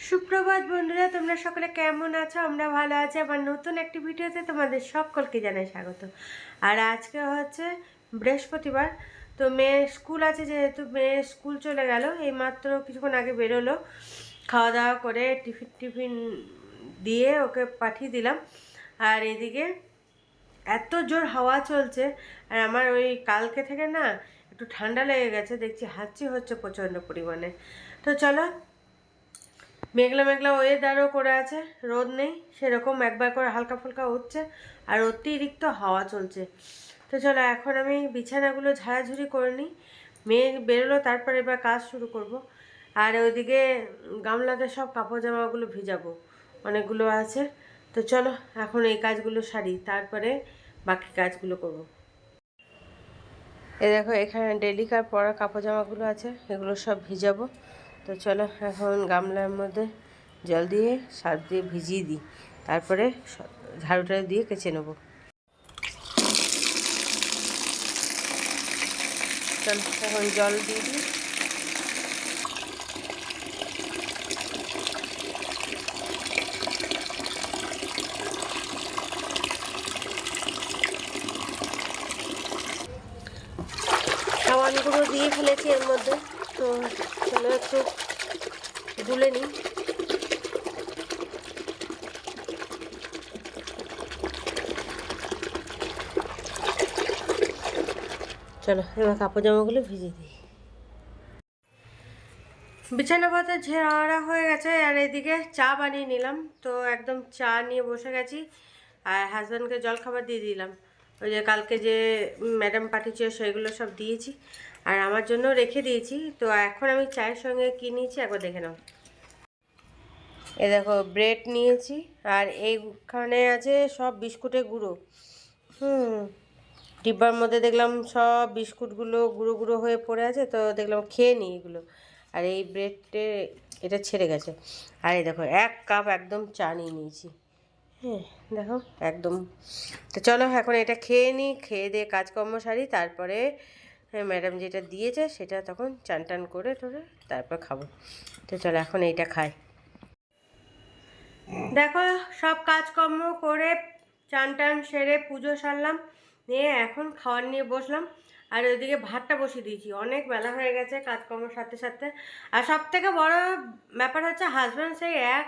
সুপ্রভাত বন্ধুরা, তোমরা সকলে কেমন আছো? আমরা ভালো আছি। আবার নতুন একটি ভিডিওতে তোমাদের সকলকে জানাই স্বাগত। আর আজকে হচ্ছে বৃহস্পতিবার, তো মেয়ের স্কুল আছে, যেহেতু মেয়ের স্কুল চলে গেল, এই মাত্র কিছুক্ষণ আগে বেরোলো। খাওয়া দাওয়া করে টিফিন দিয়ে ওকে পাঠিয়ে দিলাম। আর এদিকে এত জোর হাওয়া চলছে, আর আমার ওই কালকে থেকে না একটু ঠান্ডা লেগে গেছে, দেখছি হাঁচি হচ্ছে প্রচণ্ড পরিমাণে। তো চলো, মেঘলা মেঘলা ওয়েদারও করে আছে, রোদ নেই সেরকম, একবার করে হালকা ফুলকা উঠছে আর অতিরিক্ত হাওয়া চলছে। তো চলো, এখন আমি বিছানাগুলো ঝাড়াঝুড়ি করে নিই। মেয়ে বেরোলো, তারপর এবার কাজ শুরু করব। আর ওইদিকে গামলাতে সব কাপড় জামাগুলো ভিজাবো, অনেকগুলো আছে। তো চলো এখন এই কাজগুলো সারি, তারপরে বাকি কাজগুলো করব। এই দেখো, এখানে ডেলিকার পরা কাপড় জামাগুলো আছে, এগুলো সব ভিজাবো। তো চলো এখন গামলার মধ্যে জল দিয়ে সার্ফ দিয়ে ভিজিয়ে দিই, তারপরে ঝাড়ুটা দিয়ে কেচে নেবো। চলো এখন জল দিয়ে দিই। সাবানগুলো দিয়ে ফেলেছি এর মধ্যে, তো চলো একটু গুলে নিই। চলো এবার কাপড় জামাগুলো ভিজিয়ে দিই। বিছানা পাতা ঝাড়া হয়ে গেছে, আর এদিকে চা বানিয়ে নিলাম। তো একদম চা নিয়ে বসে গেছি, আর হাজব্যান্ডকে জলখাবার দিয়ে দিলাম। ওই যে কালকে যে ম্যাডাম পাঠিয়েছে সেগুলো সব দিয়েছি, আর আমার জন্য রেখে দিয়েছি। তো এখন আমি চায়ের সঙ্গে কী নিয়েছি একবার দেখে নাও। এ দেখো, ব্রেড নিয়েছি, আর এইখানে আছে সব বিস্কুটের গুঁড়ো। ডিব্বার মধ্যে দেখলাম সব বিস্কুটগুলো গুঁড়ো গুঁড়ো হয়ে পড়ে আছে, তো দেখলাম খেয়ে নিই এগুলো। আর এই ব্রেডে এটা ছেড়ে গেছে। আর এই দেখো, 1 কাপ একদম চা নিয়ে নিয়েছি। হ্যাঁ দেখো একদম। তো চলো এখন এটা খেয়ে নিই, খেয়ে দিয়ে কাজকর্ম সারি, তারপরে ম্যাডাম যেটা দিয়েছে সেটা তখন চান টান করে টোরে তারপর খাবো। তো চলো এখন এইটা খাই। দেখো, সব কাজকর্ম করে চান টান সেরে পুজো সারলাম, নিয়ে এখন খাওয়ার নিয়ে বসলাম। আর ওইদিকে ভাতটা বসিয়ে দিয়েছি, অনেক বেলা হয়ে গেছে কাজকর্মের সাথে সাথে। আর সব থেকে বড় ব্যাপার হচ্ছে, হাজব্যান্ড সেই এক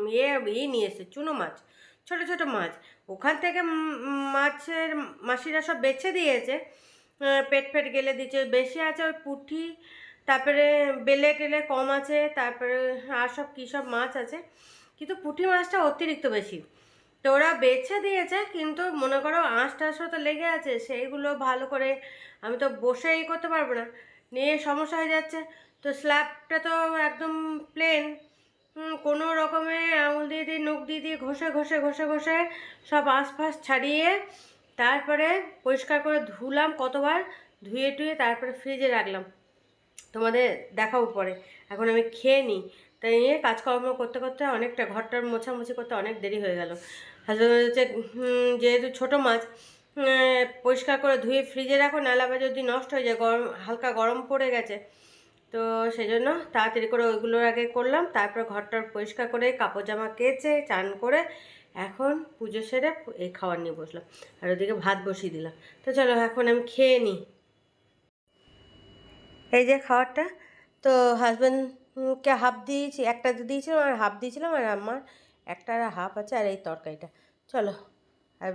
নিয়ে এসেছে, চুনো মাছ, ছোট ছোট মাছ। ওখান থেকে মাছের মাসিরা সব বেছে দিয়েছে, পেট ফেট গেলে দিচ্ছে। বেশি আছে ওই পুঁটি, তারপরে বেলে টেলে কম আছে, তারপরে আর সব কী সব মাছ আছে, কিন্তু পুঁটি মাছটা অতিরিক্ত বেশি। তো ওরা বেছে দিয়েছে, কিন্তু মনে করো আঁশ টাশও তো লেগে আছে, সেইগুলো ভালো করে আমি তো বসেই করতে পারবো না, নিয়ে সমস্যা হয়ে যাচ্ছে। তো স্ল্যাবটা তো একদম প্লেন, কোনো রকমে আঙুল দিয়ে দিয়ে নখ দিয়ে দিয়ে ঘষে ঘষে ঘষে ঘষে সব আশপাশ ছাড়িয়ে তারপরে পরিষ্কার করে ধুলাম কতবার, ধুয়ে টুয়ে তারপরে ফ্রিজে রাখলাম, তোমাদের দেখাবো পরে। এখন আমি খেয়ে নিই। তাই নিয়ে কাজকর্ম করতে করতে অনেকটা, ঘরটার মোছামুছি করতে অনেক দেরি হয়ে গেল। হাজব্যান্ড হচ্ছে যেহেতু ছোটো মাছ, পরিষ্কার করে ধুয়ে ফ্রিজে রাখো, নাহলে আবার যদি নষ্ট হয়ে যায়, গরম হালকা গরম পড়ে গেছে, তো সেই জন্য তাড়াতাড়ি করে ওইগুলোর আগে করলাম। তারপর ঘরটার পরিষ্কার করে কাপড় জামা কেচে চান করে এখন পুজো সেরে এই খাবার নিয়ে বসলাম, আর ওদিকে ভাত বসিয়ে দিলাম। তো চলো এখন আমি খেয়ে নিই। এই যে খাবারটা, তো হাজব্যান্ডকে হাফ দিয়েছি, একটা দিয়েছিলাম আর হাফ দিয়েছিলাম, আর আমার একটা আর হাফ আছে, আর এই তরকারিটা। চলো, আর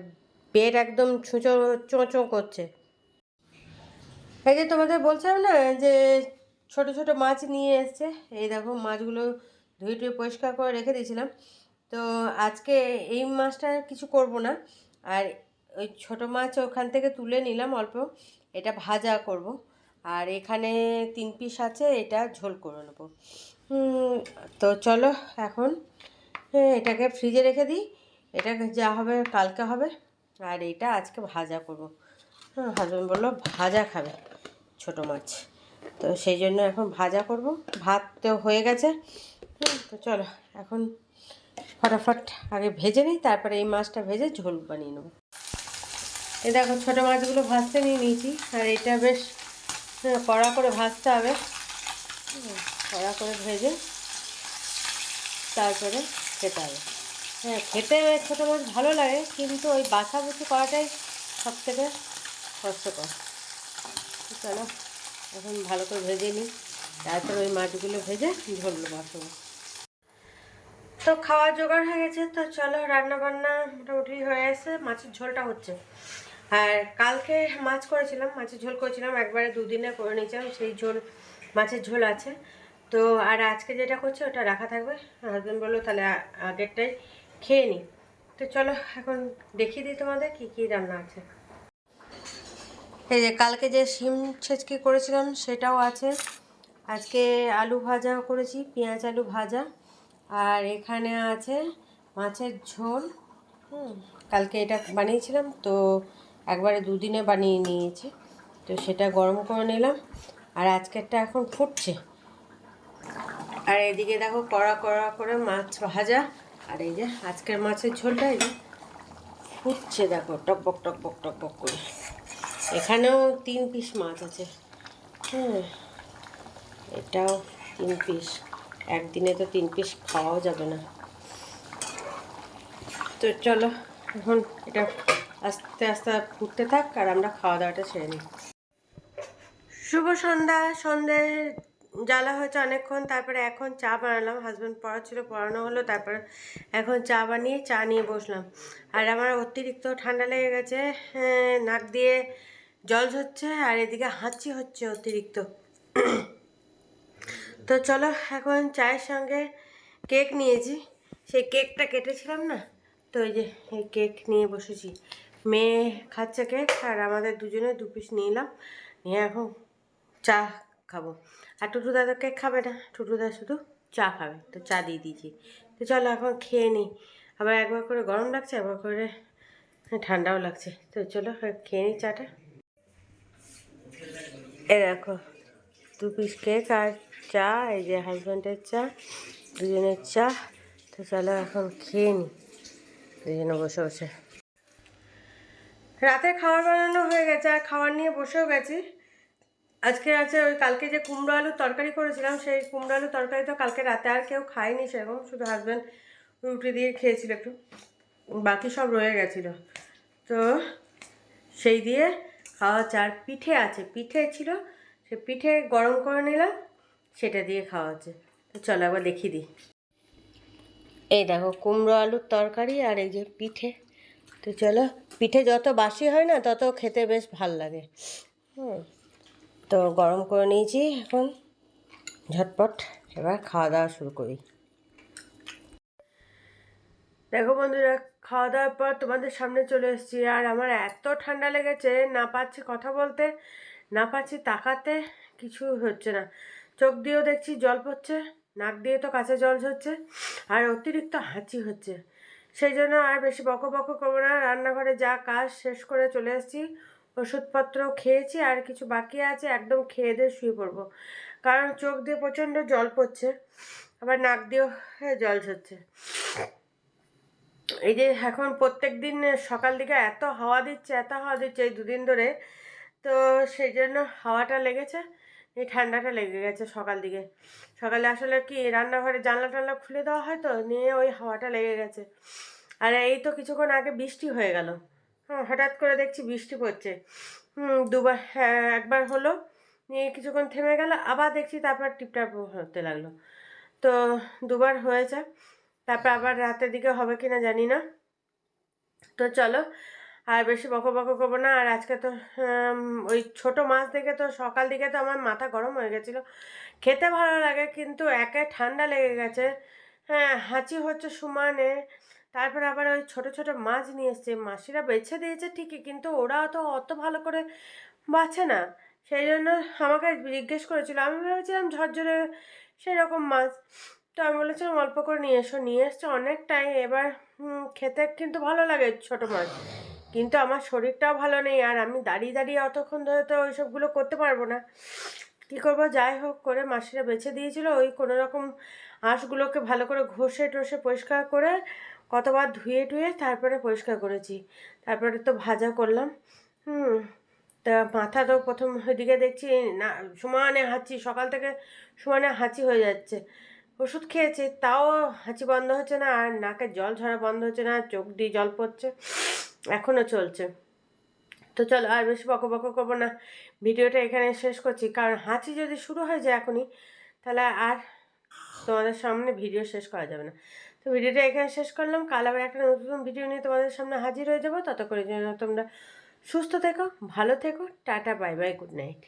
পেট একদম ছুঁচো চোঁচো করছে। এই যে তোমাদের বলছিলাম না যে ছোট ছোট মাছ নিয়ে এসছে, এই দেখো মাছগুলো ধুয়ে টুয়ে পরিষ্কার করে রেখে দিয়েছিলাম। তো আজকে এই মাছটা কিছু করব না, আর ওই ছোট মাছ ওখান থেকে তুলে নিলাম অল্প, এটা ভাজা করব। আর এখানে 3 পিস আছে, এটা ঝোল করে নেবো। তো চলো এখন এটাকে ফ্রিজে রেখে দিই, এটা যা হবে কালকে হবে। আর এইটা আজকে ভাজা করব। হাজব্যান্ড বললো ভাজা খাবে ছোটো মাছ, তো সেই জন্য এখন ভাজা করব। ভাত তো হয়ে গেছে। তো চলো এখন ফটাফট আগে ভেজে নিই, তারপরে এই মাছটা ভেজে ঝোল বানিয়ে নেব। এই দেখো, ছোটো মাছগুলো ভাজতে নিয়ে নিয়েছি, আর এটা বেশ কড়া করে ভাজতে হবে, কড়া করে ভেজে তারপরে খেতে হবে। হ্যাঁ, খেতে ছোটো মাছ ভালো লাগে, কিন্তু ওই বাছাবুছি করাটাই সব থেকে কষ্টকর। চলো এখন ভালো করে ভেজে নিই, তারপর ওই মাছগুলো ভেজে ঝোল বসাবো। তো খাওয়ার জোগাড় হয়ে গেছে, তো চলো রান্না বান্না মোটামুটি হয়ে গেছে, মাছের ঝোলটা হচ্ছে। আর কালকে মাছ করেছিলাম, মাছের ঝোল করেছিলাম, একবারে দুদিনে করে নিয়েছিলাম, সেই ঝোল মাছের ঝোল আছে। তো আর আজকে যেটা করছে ওটা রাখা থাকবে। হাজব্যান্ড বললো তাহলে আগেরটাই খেয়ে নিই। তো চলো এখন দেখিয়ে দিই তোমাদের কী কী রান্না আছে। এই যে কালকে যে শিম ছেঁচকি করেছিলাম সেটাও আছে। আজকে আলু ভাজা করেছি, পেঁয়াজ আলু ভাজা। আর এখানে আছে মাছের ঝোল। কালকে এটা বানিয়েছিলাম, তো একবারে দুদিনে বানিয়ে নিয়েছি, তো সেটা গরম করে নিলাম। আর আজকেরটা এখন ফুটছে। আর এদিকে দেখো কড়া কড়া করে মাছ ভাজা। আর এই যে আজকের মাছের ঝোলটা এই যে ফুটছে, দেখো টকবক টকবক টকবক করে। এখানেও 3 পিস মাছ আছে। এটাও 3 পিস। একদিনে তো 3 পিস খাওয়াও যাবে না। তো চলো এখন এটা আস্তে আস্তে ফুটতে থাক, আর আমরা খাওয়া দাওয়াটা সেরে নিই। শুভ সন্ধ্যা। সন্ধ্যে জ্বালা হয়েছে অনেকক্ষণ, তারপরে এখন চা বানালাম। হাজব্যান্ড পড়াচ্ছিল, পড়ানো হলো, তারপরে এখন চা বানিয়ে চা নিয়ে বসলাম। আর আমার অতিরিক্ত ঠান্ডা লেগে গেছে, নাক দিয়ে জল ঝরছে, আর এদিকে হাঁচি হচ্ছে অতিরিক্ত। তো চলো এখন চায়ের সঙ্গে কেক নিয়েছি, সেই কেকটা কেটেছিলাম না, তো এই যে এই কেক নিয়ে বসেছি। মেয়ে খাচ্ছে কেক, আর আমাদের দুজনে 2 পিস নিলাম, নিয়ে এখন চা খাবো। আর টুটুদা তো কেক খাবে না, টুটুদা শুধু চা খাবে, তো চা দিয়ে দিয়েছি। তো চলো এখন খেয়ে নিই। আবার একবার করে গরম লাগছে, একবার করে ঠান্ডাও লাগছে, তো চলো খেয়ে নিই চাটা। এ দেখো 2 পিস কেক আর চা, এই যে হাজব্যান্ডের চা, দুজনের চা। তো চলো এখন খেয়ে নিই দুজনে বসে বসে। রাতে খাবার বানানো হয়ে গেছে, আর খাবার নিয়ে বসেও গেছি। আজকে আছে ওই কালকে যে কুমড়ো আলুর তরকারি করেছিলাম, সেই কুমড়ো আলুর তরকারি তো কালকে রাতে আর কেউ খায়নি সেরকম, শুধু হাজব্যান্ড রুটি দিয়ে খেয়েছিল একটু, বাকি সব রয়ে গেছিলো। তো সেই দিয়ে খাওয়া চার পিঠে আছে, পিঠে ছিল, সে পিঠে গরম করে নিলাম, সেটা দিয়ে খাওয়া হচ্ছে। তো চলো একবার দেখিয়ে দিই। এই দেখো কুমড়ো আলুর তরকারি আর এই যে পিঠে। তো চলো, পিঠে যত বাসি হয় না তত খেতে বেশ ভাল লাগে। তো গরম করে নিয়েছি, এখন ঝটপট এবার খাওয়া দাওয়া শুরু করি। দেখো বন্ধুরা, খাওয়া দাওয়ার পর তোমাদের সামনে চলে এসেছি, আর আমার এত ঠান্ডা লেগেছে, না পাচ্ছি কথা বলতে, না পাচ্ছি তাকাতে, কিছু হচ্ছে না। চোখ দিয়েও দেখছি জল পড়ছে, নাক দিয়ে তো কাছে জল ঝরছে, আর অতিরিক্ত হাঁচি হচ্ছে। সেই জন্য আর বেশি বকো বকো করবো না, রান্নাঘরে যা কাজ শেষ করে চলে এসেছি। ওষুধপত্র খেয়েছি, আর কিছু বাকি আছে, একদম খেয়ে দিয়ে শুয়ে পড়বো, কারণ চোখ দিয়ে প্রচণ্ড জল পড়ছে, আবার নাক দিয়েও জল ঝরছে। এই যে এখন প্রত্যেক দিন সকাল দিকে এত হাওয়া দিচ্ছে, এত হাওয়া দিচ্ছে এই 2 দিন ধরে, তো সেই জন্য হাওয়াটা লেগেছে, এই ঠান্ডাটা লেগে গেছে সকাল দিকে। সকালে আসলে কি রান্নাঘরে জানলা টানলা খুলে দেওয়া হয়, তো নিয়ে ওই হাওয়াটা লেগে গেছে। আর এই তো কিছুক্ষণ আগে বৃষ্টি হয়ে গেল, হঠাৎ করে দেখছি বৃষ্টি পড়ছে। দুবার, হ্যাঁ একবার হলো, নিয়ে কিছুক্ষণ থেমে গেল, আবার দেখছি তারপর টিপটাপ হতে লাগলো। তো দুবার হয়েছে, তারপর আবার রাতের দিকে হবে কি না জানি না। তো চলো আর বেশি বকো বকো করবো না। আর আজকে তো ওই ছোট মাছ দেখে তো সকাল দিকে তো আমার মাথা গরম হয়ে গেছিলো। খেতে ভালো লাগে, কিন্তু একে ঠান্ডা লেগে গেছে, হ্যাঁ হাঁচি হচ্ছে সমানে। তারপর আবার ওই ছোট ছোট মাছ নিয়ে এসছে, মাসিরা বেছে দিয়েছে ঠিকই, কিন্তু ওরা তো অত ভালো করে বাছে না। সেই জন্য আমাকে জিজ্ঞেস করেছিল, আমি ভেবেছিলাম ঝরঝরে সেরকম মাছ, তো আমি বলেছিলাম অল্প করে নিয়ে এসো, নিয়ে এসছে অনেকটাই। এবার খেতে কিন্তু ভালো লাগে ছোটো মাছ, কিন্তু আমার শরীরটাও ভালো নেই, আর আমি দাঁড়িয়ে দাঁড়িয়ে অতক্ষণ ধরে তো ওইসবগুলো করতে পারবো না। কী করবো, যাই হোক করে মাসিরা বেছে দিয়েছিলো, ওই কোনো রকম আঁশগুলোকে ভালো করে ঘষে টষে পরিষ্কার করে কতবার ধুয়ে টুয়ে তারপরে পরিষ্কার করেছি, তারপরে তো ভাজা করলাম। তা মাথা তো প্রথম ওইদিকে দেখছি না, সমানে হাঁচি, সকাল থেকে সমানে হাঁচি হয়ে যাচ্ছে, ওষুধ খেয়েছি, তাও হাঁচি বন্ধ হচ্ছে না, আর নাকের জল ঝরা বন্ধ হচ্ছে না, চোখ দিয়ে জল পড়ছে, এখনও চলছে। তো চলো আর বেশি বকবক করবো না, ভিডিওটা এখানে শেষ করছি, কারণ হাঁচি যদি শুরু হয়ে যায় এখনই, তাহলে আর তোমাদের সামনে ভিডিও শেষ করা যাবে না। তো ভিডিওটা এখানে শেষ করলাম, কাল আবার একটা নতুন ভিডিও নিয়ে তোমাদের সামনে হাজির হয়ে যাবো। ততক্ষণের জন্য তোমরা সুস্থ থেকো, ভালো থেকো, tata, bye bye, good night.